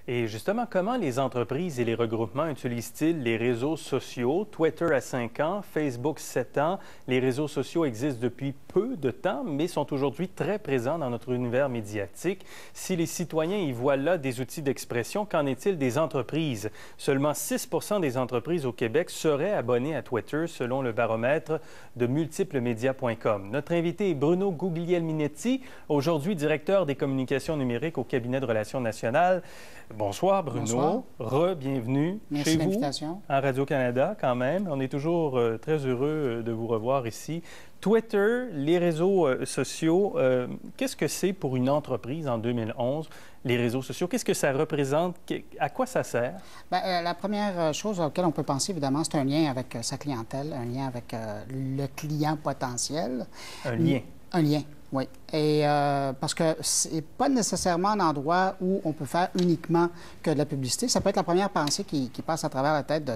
Et justement, comment les entreprises et les regroupements utilisent-ils les réseaux sociaux? Twitter a 5 ans, Facebook 7 ans. Les réseaux sociaux existent depuis peu de temps, mais sont aujourd'hui très présents dans notre univers médiatique. Si les citoyens y voient là des outils d'expression, qu'en est-il des entreprises? Seulement 6 des entreprises au Québec seraient abonnées à Twitter, selon le baromètre de multiplemedia.com. Notre invité est Bruno Guglielminetti, aujourd'hui directeur des communications numériques au cabinet de relations nationales. Bonsoir Bruno. Bonsoir. Re-bienvenue chez vous à Radio-Canada quand même. On est toujours très heureux de vous revoir ici. Twitter, les réseaux sociaux, qu'est-ce que c'est pour une entreprise en 2011, les réseaux sociaux? Qu'est-ce que ça représente? À quoi ça sert? Bien, la première chose à laquelle on peut penser, évidemment, c'est un lien avec sa clientèle, un lien avec le client potentiel. Un lien? Un lien, oui. Et parce que c'est pas nécessairement un endroit où on peut faire uniquement que de la publicité. Ça peut être la première pensée qui passe à travers la tête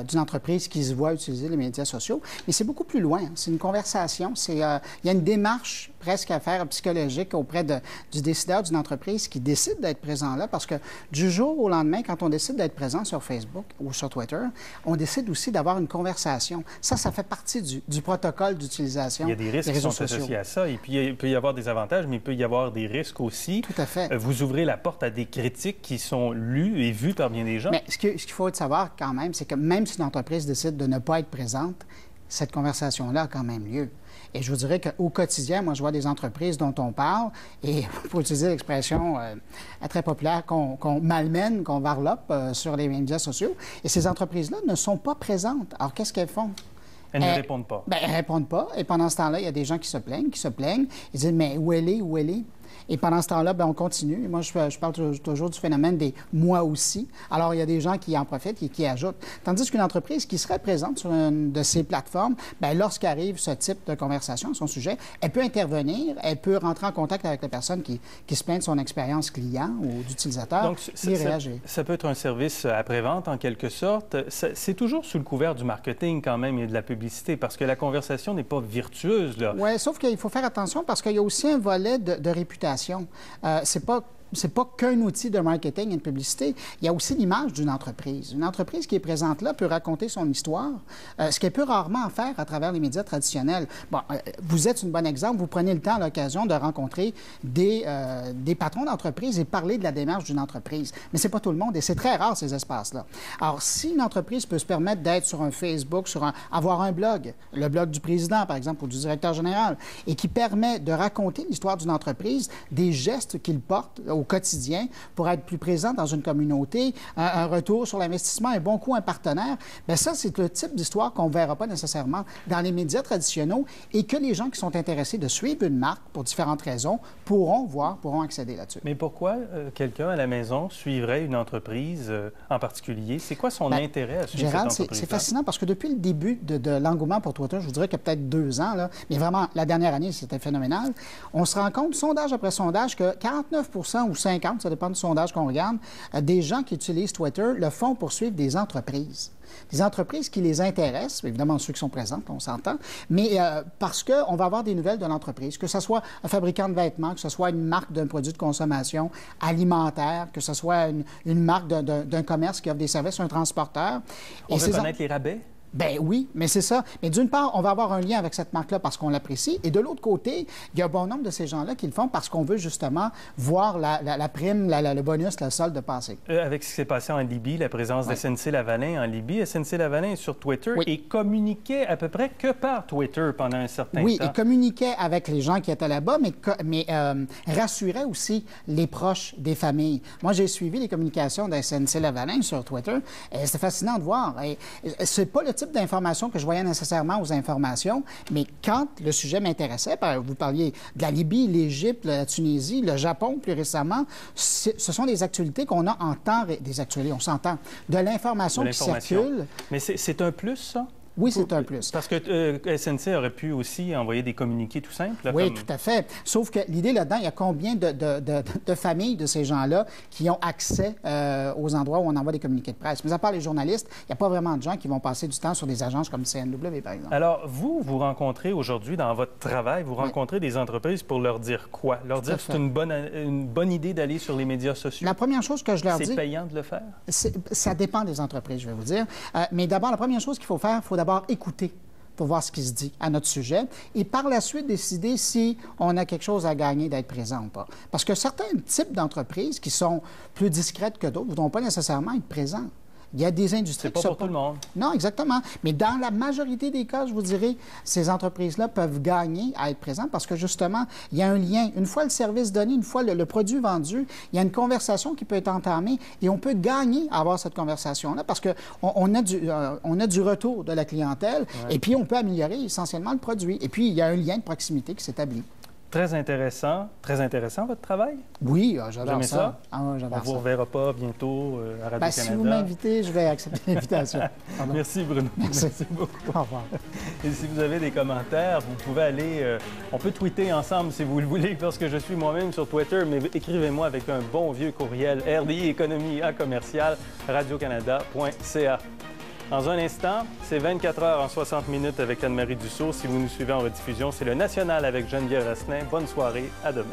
d'une entreprise qui se voit utiliser les médias sociaux. Mais c'est beaucoup plus loin. C'est une conversation. Il y a une démarche presque à faire psychologique auprès du décideur d'une entreprise qui décide d'être présent là. Parce que du jour au lendemain, quand on décide d'être présent sur Facebook ou sur Twitter, on décide aussi d'avoir une conversation. Ça fait partie du protocole d'utilisation des réseaux sociaux. Il y a des risques qui sont associés à ça. Et puis, il peut y avoir des avantages, mais il peut y avoir des risques aussi. Tout à fait. Vous ouvrez la porte à des critiques qui sont lues et vues par bien des gens. Mais ce qu'il faut savoir quand même, c'est que même si une entreprise décide de ne pas être présente, cette conversation-là a quand même lieu. Et je vous dirais qu'au quotidien, moi, je vois des entreprises dont on parle, et pour utiliser l'expression très populaire, qu'on malmène, qu'on varlope sur les médias sociaux, et ces entreprises-là ne sont pas présentes. Alors, qu'est-ce qu'elles font? Elles ne répondent pas. Bien, elles ne répondent pas. Et pendant ce temps-là, il y a des gens qui se plaignent. Ils disent, mais où elle est, où elle est? Et pendant ce temps-là, bien, on continue. Et moi, je parle toujours du phénomène des « moi aussi ». Alors, il y a des gens qui en profitent et qui ajoutent. Tandis qu'une entreprise qui serait présente sur une de ces plateformes, bien, lorsqu'arrive ce type de conversation à son sujet, elle peut intervenir, elle peut rentrer en contact avec la personne qui se plaint de son expérience client ou d'utilisateur. Donc, ça peut être un service après-vente, en quelque sorte. C'est toujours sous le couvert du marketing, quand même, et de la publicité, parce que la conversation n'est pas virtueuse, là. Oui, sauf qu'il faut faire attention parce qu'il y a aussi un volet de réputation. C'est pas qu'un outil de marketing et de publicité. Il y a aussi l'image d'une entreprise. Une entreprise qui est présente là peut raconter son histoire, ce qu'elle peut rarement faire à travers les médias traditionnels. Bon, vous êtes un bon exemple. Vous prenez le temps à l'occasion de rencontrer des patrons d'entreprise et parler de la démarche d'une entreprise. Mais c'est pas tout le monde et c'est très rare, ces espaces-là. Alors, si une entreprise peut se permettre d'être sur un Facebook, avoir un blog, le blog du président, par exemple, ou du directeur général, et qui permet de raconter l'histoire d'une entreprise, des gestes qu'il porte au quotidien pour être plus présent dans une communauté, un retour sur l'investissement, un bon coup, un partenaire, bien ça, c'est le type d'histoire qu'on ne verra pas nécessairement dans les médias traditionnels et que les gens qui sont intéressés de suivre une marque pour différentes raisons pourront accéder là-dessus. Mais pourquoi quelqu'un à la maison suivrait une entreprise en particulier? C'est quoi son intérêt à suivre Gérald, cette entreprise? C'est fascinant parce que depuis le début de l'engouement pour Twitter, je vous dirais qu'il y a peut-être 2 ans, là, mais vraiment, la dernière année, c'était phénoménal, on se rend compte, sondage après sondage, que 49 ou 50, ça dépend du sondage qu'on regarde, des gens qui utilisent Twitter le font pour suivre des entreprises. Des entreprises qui les intéressent, évidemment ceux qui sont présents, on s'entend, mais parce qu'on va avoir des nouvelles de l'entreprise, que ce soit un fabricant de vêtements, que ce soit une marque d'un produit de consommation alimentaire, que ce soit une marque d'un commerce qui offre des services, un transporteur. On veut connaître les rabais? Bien oui, mais c'est ça. Mais d'une part, on va avoir un lien avec cette marque-là parce qu'on l'apprécie. Et de l'autre côté, il y a un bon nombre de ces gens-là qui le font parce qu'on veut justement voir la prime, le bonus, le solde passer. Avec ce qui s'est passé en Libye, la présence de SNC-Lavalin en Libye, SNC-Lavalin est sur Twitter et communiquait à peu près que par Twitter pendant un certain temps. Oui, et communiquait avec les gens qui étaient là-bas, mais rassurait aussi les proches des familles. Moi, j'ai suivi les communications de SNC-Lavalin sur Twitter et c'était fascinant de voir. C'est pas le type d'informations que je voyais nécessairement aux informations, mais quand le sujet m'intéressait, vous parliez de la Libye, l'Égypte, la Tunisie, le Japon plus récemment, ce sont des actualités qu'on a en temps, des actualités, on s'entend, de l'information qui circule. Mais c'est un plus, ça? Oui, c'est un plus. Parce que SNC aurait pu aussi envoyer des communiqués tout simples. Là, oui, comme... tout à fait. Sauf que l'idée là-dedans, il y a combien de familles de ces gens-là qui ont accès aux endroits où on envoie des communiqués de presse? Mais à part les journalistes, il n'y a pas vraiment de gens qui vont passer du temps sur des agences comme CNW, par exemple. Alors, vous rencontrez aujourd'hui dans votre travail, vous rencontrez des entreprises pour leur dire quoi? Leur dire que c'est une bonne idée d'aller sur les médias sociaux? La première chose que je leur dis... C'est payant de le faire? Ça dépend des entreprises, je vais vous dire. Mais d'abord, la première chose qu'il faut faire, il faut d'abord écouter pour voir ce qui se dit à notre sujet et par la suite décider si on a quelque chose à gagner d'être présent ou pas. Parce que certains types d'entreprises qui sont plus discrètes que d'autres ne voudront pas nécessairement être présents. Il y a des industries qui sont pas pour tout le monde. Non, exactement. Mais dans la majorité des cas, je vous dirais, ces entreprises-là peuvent gagner à être présentes parce que, justement, il y a un lien. Une fois le service donné, une fois le produit vendu, il y a une conversation qui peut être entamée et on peut gagner à avoir cette conversation-là parce qu'on a du retour de la clientèle et puis on peut améliorer essentiellement le produit. Et puis, il y a un lien de proximité qui s'établit. Très intéressant votre travail? Oui, j'adore ça. On ne vous reverra pas bientôt à Radio-Canada. Si vous m'invitez, je vais accepter l'invitation. Merci Bruno. Merci beaucoup. Au revoir. Et si vous avez des commentaires, vous pouvez aller... on peut tweeter ensemble si vous le voulez, parce que je suis moi-même sur Twitter, mais écrivez-moi avec un bon vieux courriel rdi-économie@radiocanada.ca. Dans un instant, c'est 24 heures en 60 minutes avec Anne-Marie Dussault. Si vous nous suivez en rediffusion, c'est le National avec Geneviève Rasselin. Bonne soirée, à demain.